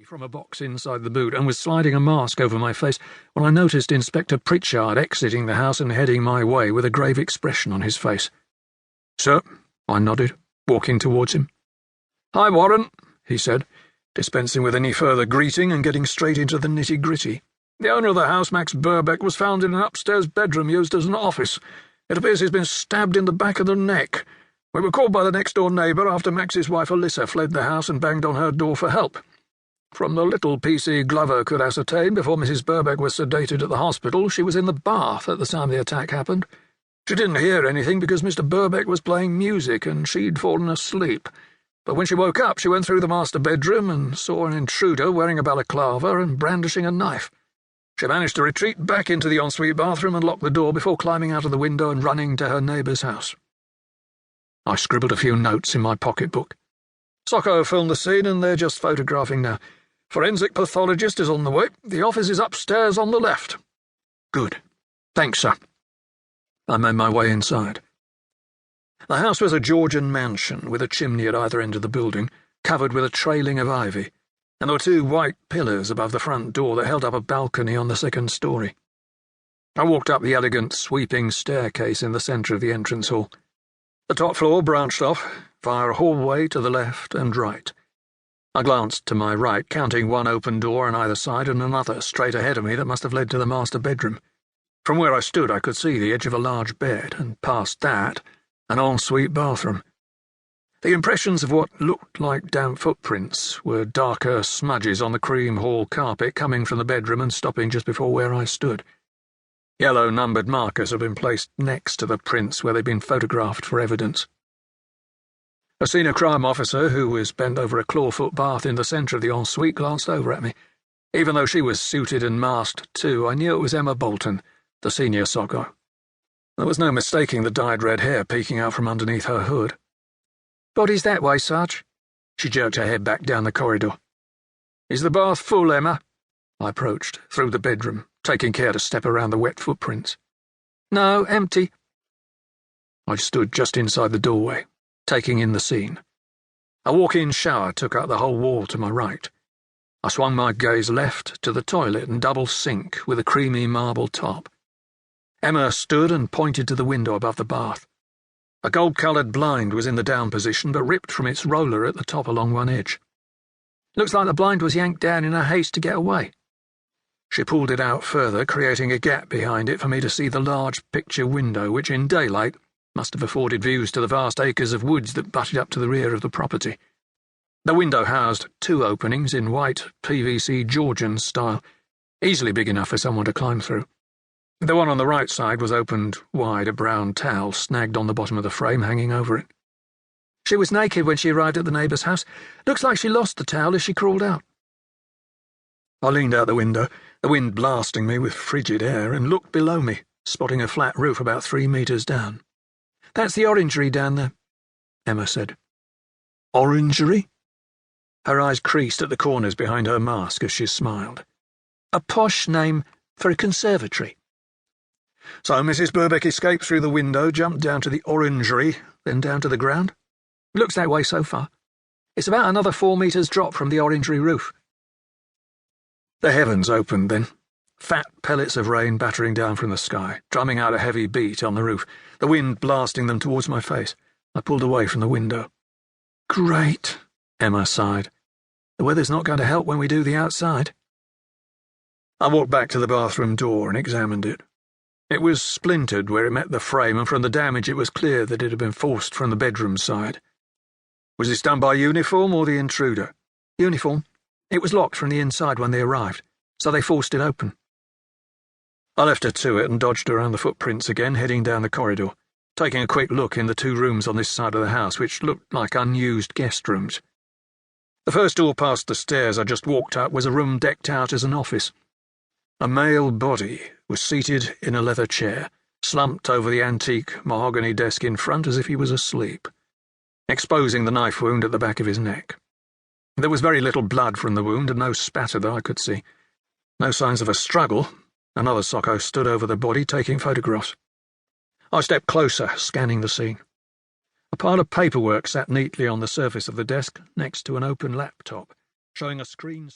from a box inside the boot and was sliding a mask over my face when I noticed Inspector Pritchard exiting the house and heading my way with a grave expression on his face. "Sir," I nodded, walking towards him. "Hi, Warren," he said, dispensing with any further greeting and getting straight into the nitty-gritty. "The owner of the house, Max Burbeck, was found in an upstairs bedroom used as an office. It appears he's been stabbed in the back of the neck. We were called by the next-door neighbour after Max's wife Alissa fled the house and banged on her door for help. From the little PC Glover could ascertain before Mrs. Burbeck was sedated at the hospital, she was in the bath at the time the attack happened. She didn't hear anything because Mr. Burbeck was playing music and she'd fallen asleep. But when she woke up, she went through the master bedroom and saw an intruder wearing a balaclava and brandishing a knife. She managed to retreat back into the ensuite bathroom and lock the door before climbing out of the window and running to her neighbour's house." I scribbled a few notes in my pocketbook. "Socko filmed the scene and they're just photographing now. Forensic pathologist is on the way. The office is upstairs on the left." "Good. Thanks, sir." I made my way inside. The house was a Georgian mansion with a chimney at either end of the building, covered with a trailing of ivy, and there were two white pillars above the front door that held up a balcony on the second story. I walked up the elegant, sweeping staircase in the centre of the entrance hall. The top floor branched off via a hallway to the left and right. I glanced to my right, counting one open door on either side and another straight ahead of me that must have led to the master bedroom. From where I stood, I could see the edge of a large bed, and past that, an ensuite bathroom. The impressions of what looked like damp footprints were darker smudges on the cream hall carpet coming from the bedroom and stopping just before where I stood. Yellow numbered markers had been placed next to the prints where they'd been photographed for evidence. A senior crime officer, who was bent over a clawfoot bath in the centre of the ensuite, glanced over at me. Even though she was suited and masked too, I knew it was Emma Bolton, the senior Socko. There was no mistaking the dyed red hair peeking out from underneath her hood. "Body's that way, Sarge." She jerked her head back down the corridor. "Is the bath full, Emma?" I approached, through the bedroom, taking care to step around the wet footprints. "No, empty." I stood just inside the doorway, taking in the scene. A walk-in shower took up the whole wall to my right. I swung my gaze left to the toilet and double sink with a creamy marble top. Emma stood and pointed to the window above the bath. A gold-coloured blind was in the down position but ripped from its roller at the top along one edge. "Looks like the blind was yanked down in a haste to get away." She pulled it out further, creating a gap behind it for me to see the large picture window, which in daylight must have afforded views to the vast acres of woods that butted up to the rear of the property. The window housed two openings in white PVC Georgian style, easily big enough for someone to climb through. The one on the right side was opened wide, a brown towel snagged on the bottom of the frame hanging over it. "She was naked when she arrived at the neighbour's house. Looks like she lost the towel as she crawled out." I leaned out the window, the wind blasting me with frigid air, and looked below me, spotting a flat roof about 3 metres down. "That's the orangery down there," Emma said. "Orangery?" Her eyes creased at the corners behind her mask as she smiled. "A posh name for a conservatory." "So Mrs. Burbeck escaped through the window, jumped down to the orangery, then down to the ground?" "Looks that way so far. It's about another 4 metres drop from the orangery roof." The heavens opened then, fat pellets of rain battering down from the sky, drumming out a heavy beat on the roof, the wind blasting them towards my face. I pulled away from the window. "Great," Emma sighed. "The weather's not going to help when we do the outside." I walked back to the bathroom door and examined it. It was splintered where it met the frame, and from the damage it was clear that it had been forced from the bedroom side. Was this done by uniform or the intruder? "Uniform. It was locked from the inside when they arrived, so they forced it open." I left her to it and dodged around the footprints again, heading down the corridor, taking a quick look in the 2 rooms on this side of the house, which looked like unused guest rooms. The first door past the stairs I just walked up was a room decked out as an office. A male body was seated in a leather chair, slumped over the antique mahogany desk in front as if he was asleep, exposing the knife wound at the back of his neck. There was very little blood from the wound and no spatter that I could see. No signs of a struggle. Another Socko stood over the body, taking photographs. I stepped closer, scanning the scene. A pile of paperwork sat neatly on the surface of the desk next to an open laptop, showing a screen